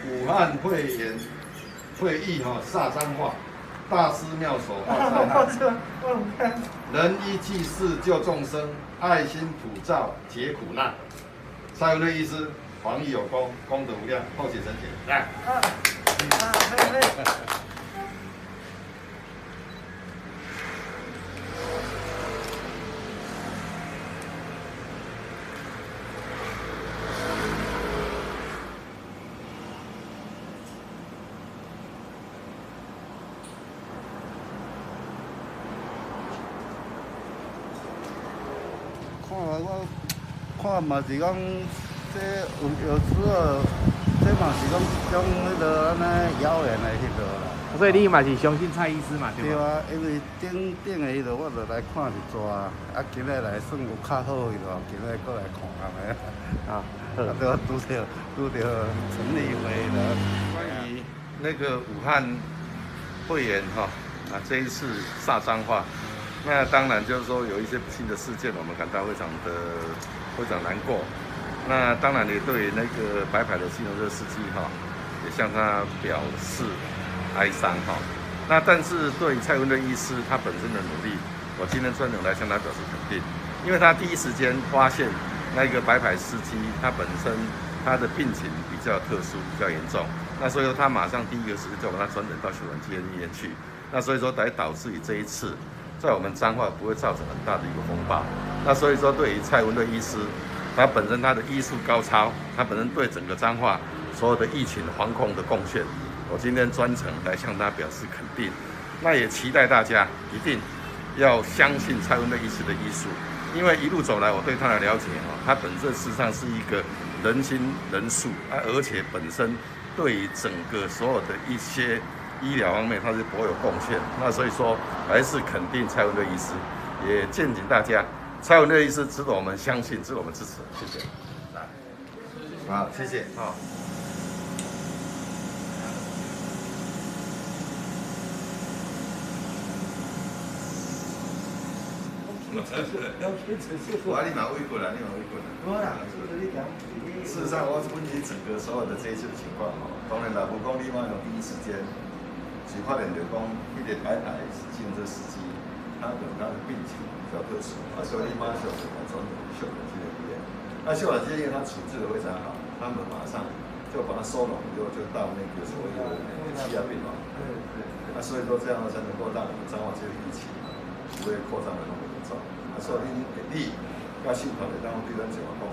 武汉会演会议煞脏话，大师妙手化灾难，仁医济世救众生，爱心普照解苦难。蔡文瑞医师，防疫有功，功德无量，后写成解。来。我看嘛是讲，这有时候这嘛是讲种迄个安尼谣言的迄个啦。所以你嘛是相信蔡医师嘛，对吧？对啊，因为顶的迄个我就来看一撮，啊今日来算有较好迄个，今日过来看下咧。啊，都拄着陈立辉的。关于那个武汉肺炎这一次煞脏话。那当然就是说有一些不幸的事件，我们感到非常难过。那当然也对那个白牌的计程车司机也向他表示哀伤那但是对蔡文瑞医师他本身的努力，我今天专程来向他表示肯定，因为他第一时间发现那个白牌司机他本身他的病情比较特殊，比较严重。那所以说他马上第一个时间就把他转诊到血管基医院去。那所以说才导致于这一次。在我们彰化不会造成很大的一个风暴，那所以说对于蔡文瑞医师，他本身他的医术高超，他本身对整个彰化所有的疫情防控的贡献，我今天专程来向他表示肯定。那也期待大家一定要相信蔡文瑞医师的医术，因为一路走来我对他的了解他本身事实上是一个人心仁术而且本身对于整个所有的一些。医疗方面，他是颇有贡献，那所以说还是肯定蔡文瑞医师，也敬请大家，蔡文瑞医师值得我们相信，值得我们支持，谢谢。好，谢谢。好。我你嘛委屈啦，你嘛委屈啦。我啦，事实上，我分析整个所有的这一次的情况当然啦，不讲你嘛用第一时间。是发现就讲，迄个白牌计程车司机，他可能他的病情比较特殊，所以马上就来转诊秀兰基的医院。那秀兰基医院他处置的非常好，他们马上就把他收拢以后，就到那个所谓的羁押病房。那所以说这样才能够让我们彰化这个疫情不会扩张的那么严重。所以你要信团的，当对咱就要讲。